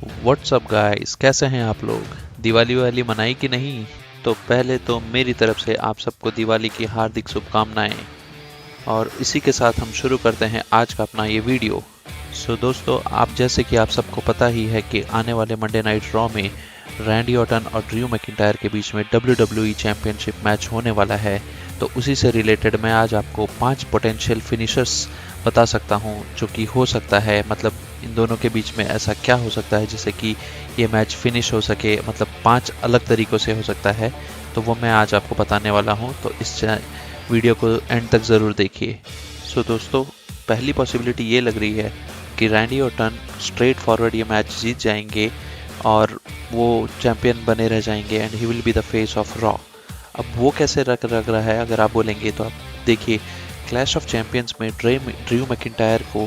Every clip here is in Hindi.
व्हाट्सअप गाइस, कैसे हैं आप लोग? दिवाली वाली मनाई कि नहीं? तो पहले तो मेरी तरफ से आप सबको दिवाली की हार्दिक शुभकामनाएं। और इसी के साथ हम शुरू करते हैं आज का अपना ये वीडियो। दोस्तों, आप जैसे कि आप सबको पता ही है कि आने वाले मंडे नाइट रॉ में रैंडी ऑर्टन और ड्रू मैकिंटायर के बीच में WWE चैंपियनशिप मैच होने वाला है। तो उसी से रिलेटेड मैं आज आपको 5 पोटेंशियल फिनिशर्स बता सकता हूं जो कि हो सकता है, मतलब इन दोनों के बीच में ऐसा क्या हो सकता है जिससे कि ये मैच फिनिश हो सके, मतलब 5 अलग तरीक़ों से हो सकता है। तो वो मैं आज आपको बताने वाला हूं, तो इस वीडियो को एंड तक ज़रूर देखिए। दोस्तों, पहली पॉसिबिलिटी ये लग रही है कि रैंडी ऑर्टन स्ट्रेट फॉरवर्ड ये मैच जीत जाएंगे और वो चैंपियन बने रह जाएंगे and he will be the face of raw. अब वो कैसे लग रहा है अगर आप बोलेंगे तो आप देखिए, क्लैश ऑफ चैंपियंस में ड्रू मैकिंटायर को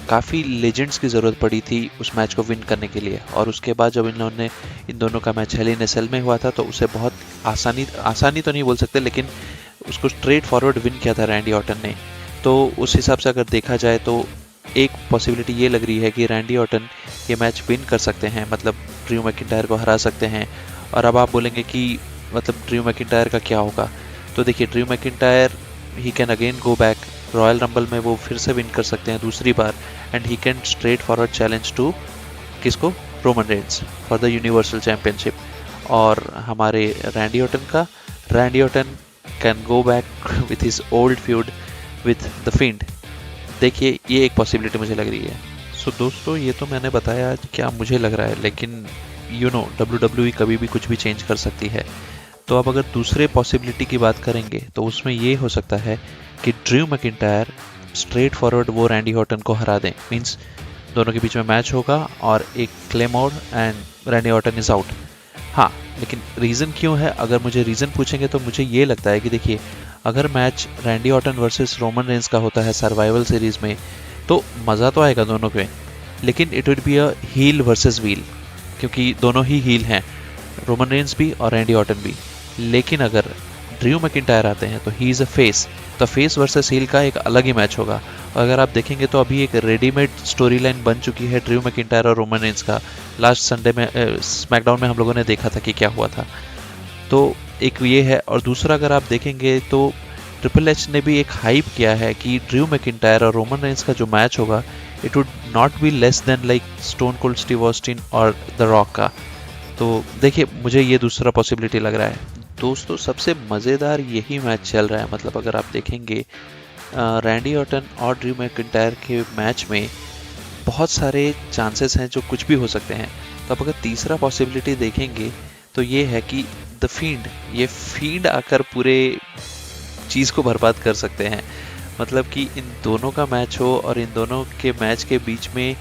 काफ़ी लेजेंड्स की ज़रूरत पड़ी थी उस मैच को विन करने के लिए, और उसके बाद जब इन दोनों का मैच हेल इन ए सेल में हुआ था तो उसे बहुत आसानी तो नहीं बोल सकते, लेकिन उसको स्ट्रेट फॉरवर्ड विन किया था रैंडी ऑर्टन ने। तो उस हिसाब से अगर देखा जाए तो एक पॉसिबिलिटी ये लग रही है कि रैंडी ऑर्टन ये मैच विन कर सकते हैं, मतलब ड्रू मैकिंटायर को हरा सकते हैं। और अब आप बोलेंगे कि मतलब ड्रू मैकिंटायर का क्या होगा? तो देखिए, Drew McIntyre he can again go back Royal Rumble में, वो फिर से विन कर सकते हैं दूसरी बार, and he can straight forward challenge to किसको? Roman Reigns for the universal championship. और हमारे Randy Orton can go back with his old feud with the Fiend. देखिए, ये एक पॉसिबिलिटी मुझे लग रही है। दोस्तों, ये तो मैंने बताया क्या मुझे लग रहा है, लेकिन WWE कभी भी कुछ भी चेंज कर सकती है। तो अब अगर दूसरे पॉसिबिलिटी की बात करेंगे तो उसमें ये हो सकता है कि ड्रू मैकिंटायर स्ट्रेट फॉरवर्ड वो रैंडी ऑर्टन को हरा दें, मींस दोनों के बीच में मैच होगा और एक claymore and Randy Orton is out. हाँ, लेकिन रीज़न क्यों है? अगर मुझे रीज़न पूछेंगे तो मुझे ये लगता है कि देखिए, अगर match Randy Orton versus Roman Reigns का होता है सर्वाइवल सीरीज़ में तो मज़ा तो आएगा दोनों में, लेकिन it would be a heel versus wheel, क्योंकि दोनों ही हील हैं, रोमन रेंस भी और रैंडी ऑर्टन भी। लेकिन अगर ड्रू मैकिंटायर आते हैं तो ही इज़ अ फेस, तो फेस वर्सेस हील का एक अलग ही मैच होगा। और अगर आप देखेंगे तो अभी एक रेडीमेड स्टोरी लाइन बन चुकी है ड्रू मैकिंटायर और रोमन रेंस का। लास्ट संडे में स्मैकडाउन में हम लोगों ने देखा था कि क्या हुआ था। तो एक ये है, और दूसरा अगर आप देखेंगे तो ट्रिपल एच ने भी एक हाइप किया है कि ड्रू मैकिंटायर और रोमन रेंस का जो मैच होगा it would not be less than like stone cold Steve Austin और द रॉक का। तो देखिए, मुझे ये दूसरा पॉसिबिलिटी लग रहा है। दोस्तों, सबसे मज़ेदार यही मैच चल रहा है, मतलब अगर आप देखेंगे रैंडी ऑर्टन और ड्रू मैकिंटायर के मैच में बहुत सारे चांसेस हैं जो कुछ भी हो सकते हैं। तो अब अगर तीसरा पॉसिबिलिटी देखेंगे तो ये है कि द फील्ड, ये फील्ड आकर पूरे चीज़ को बर्बाद कर सकते हैं। मतलब कि इन दोनों का मैच हो और इन दोनों के मैच के बीच में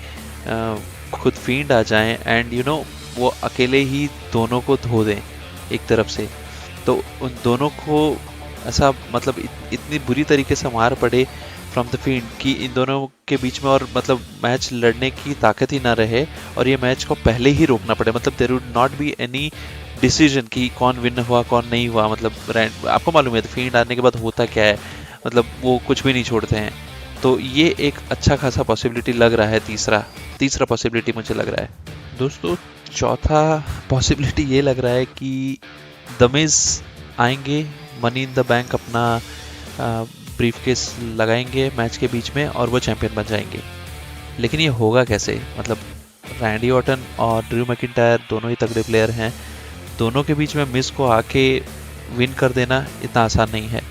खुद फील्ड आ जाएं एंड वो अकेले ही दोनों को धो दें एक तरफ से। तो उन दोनों को ऐसा मतलब इतनी बुरी तरीके से मार पड़े फ्रॉम द फील्ड कि इन दोनों के बीच में और मतलब मैच लड़ने की ताकत ही ना रहे, और ये मैच को पहले ही रोकना पड़े। मतलब there would not be any decision कि कौन विन हुआ कौन नहीं हुआ। मतलब आपको मालूम है फील्ड आने के बाद होता क्या है, मतलब वो कुछ भी नहीं छोड़ते हैं। तो ये एक अच्छा खासा पॉसिबिलिटी लग रहा है। तीसरा पॉसिबिलिटी मुझे लग रहा है। दोस्तों, चौथा पॉसिबिलिटी ये लग रहा है कि द मिज आएंगे, मनी इन द बैंक अपना ब्रीफकेस लगाएंगे मैच के बीच में और वो चैंपियन बन जाएंगे। लेकिन ये होगा कैसे? मतलब रैंडी ऑर्टन और ड्रू मैकिंटायर दोनों ही तगड़े प्लेयर हैं, दोनों के बीच में मिस को आके विन कर देना इतना आसान नहीं है।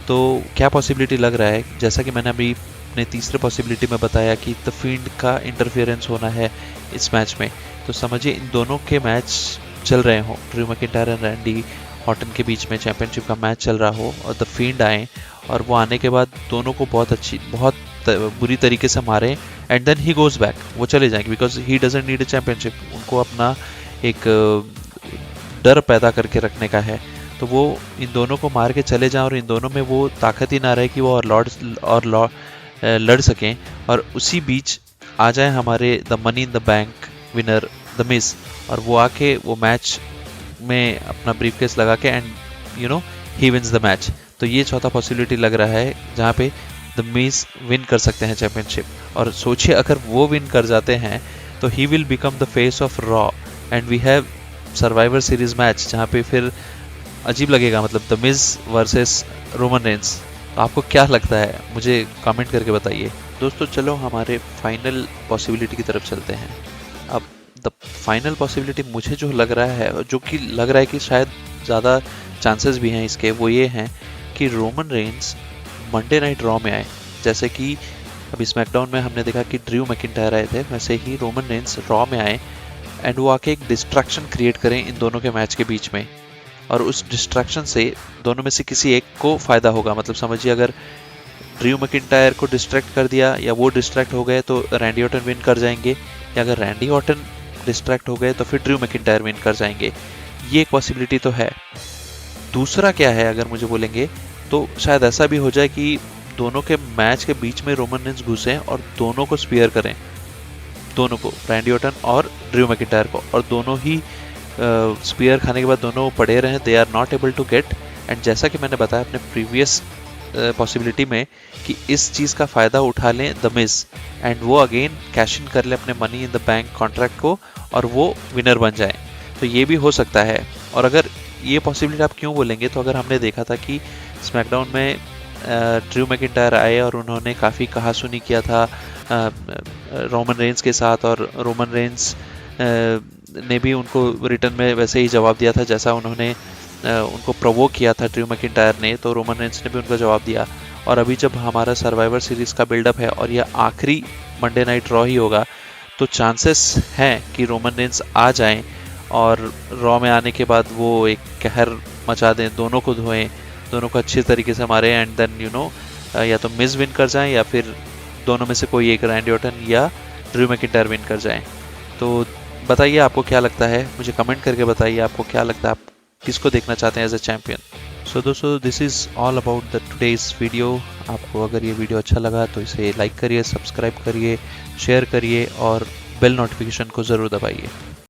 तो क्या पॉसिबिलिटी लग रहा है? जैसा कि मैंने अभी अपने तीसरे पॉसिबिलिटी में बताया कि द फील्ड का इंटरफेरेंस होना है इस मैच में। तो समझिए, इन दोनों के मैच चल रहे हों, Drew McIntyre and Randy Orton के बीच में चैंपियनशिप का मैच चल रहा हो, और द फील्ड आए और वो आने के बाद दोनों को बहुत बुरी तरीके से मारे, and then he goes back, वो चले जाएंगे because he doesn't need a championship. उनको अपना एक डर पैदा करके रखने का है। तो वो इन दोनों को मार के चले जाएं और इन दोनों में वो ताकत ही ना रहे कि वो और लड़ सकें, और उसी बीच आ जाए हमारे the money in the bank winner the miss, और वो आके वो मैच में अपना ब्रीफकेस लगा के and he wins the match. तो ये चौथा पॉसिबिलिटी लग रहा है जहाँ पे द मिस विन कर सकते हैं चैंपियनशिप। और सोचिए, अगर वो विन कर जाते हैं तो he will become the face of Raw and we have Survivor Series match जहाँ पे फिर अजीब लगेगा, मतलब the Miz versus Roman Reigns. तो आपको क्या लगता है, मुझे कमेंट करके बताइए। दोस्तों चलो हमारे फाइनल पॉसिबिलिटी की तरफ चलते हैं। अब द फाइनल पॉसिबिलिटी मुझे जो लग रहा है, जो कि लग रहा है कि शायद ज़्यादा चांसेस भी हैं इसके, वो ये हैं कि Roman Reigns Monday night raw में आए। जैसे कि अभी स्मैकडाउन में हमने देखा कि ड्रू मैकिंटायर आए थे, वैसे ही रोमन रेंस रॉ में आए एंड वो आके एक डिस्ट्रैक्शन क्रिएट करें इन दोनों के मैच के बीच में, और उस डिस्ट्रैक्शन से दोनों में से किसी एक को फ़ायदा होगा। मतलब समझिए अगर ड्रू मैकिंटायर को डिस्ट्रैक्ट कर दिया या वो डिस्ट्रैक्ट हो गए तो रैंडी ऑर्टन विन कर जाएंगे, या अगर रैंडी ऑर्टन डिस्ट्रैक्ट हो गए तो फिर ड्रू मैकिंटायर विन कर जाएंगे। ये एक पॉसिबिलिटी तो है। दूसरा क्या है, अगर मुझे बोलेंगे तो शायद ऐसा भी हो जाए कि दोनों के मैच के बीच में रोमन रेंस घुसें और दोनों को स्पीयर करें, दोनों को, रैंडी ऑर्टन और ड्रू मैकिंटायर को, और दोनों ही स्पीयर खाने के बाद दोनों पड़े रहें, they are not able to get. And जैसा कि मैंने बताया अपने प्रीवियस पॉसिबिलिटी में कि इस चीज़ का फ़ायदा उठा लें द मिज एंड वो अगेन कैश इन कर ले अपने money in the bank contract को और वो विनर बन जाए। तो ये भी हो सकता है। और अगर ये पॉसिबिलिटी आप क्यों बोलेंगे, तो अगर हमने देखा था कि स्मैकडाउन में ड्रू मैकिंटायर आए और उन्होंने काफ़ी कहासुनी किया था रोमन रेंस के साथ, और रोमन रेंस ने भी उनको रिटर्न में वैसे ही जवाब दिया था जैसा उन्होंने उनको प्रोवोक किया था ड्रू मैकिंटायर ने, तो रोमन रेंस ने भी उनका जवाब दिया। और अभी जब हमारा सर्वाइवर सीरीज़ का बिल्डअप है और यह आखिरी मंडे नाइट रॉ ही होगा, तो चांसेस हैं कि रोमन रेंस आ जाएं और रॉ में आने के बाद वो एक कहर मचा दें, दोनों को धोएं, दोनों को अच्छे तरीके से मारें एंड देन या तो मिज विन कर जाएं या फिर दोनों में से कोई एक, रैंडी ऑर्टन या ड्रू मैकिंटायर विन कर जाएं। तो बताइए आपको क्या लगता है, मुझे कमेंट करके बताइए आपको क्या लगता है, आप किसको देखना चाहते हैं एज अ चैंपियन। सो दोस्तों this is all about the today's video. आपको अगर ये वीडियो अच्छा लगा तो इसे लाइक करिए, सब्सक्राइब करिए, शेयर करिए और बेल नोटिफिकेशन को ज़रूर दबाइए।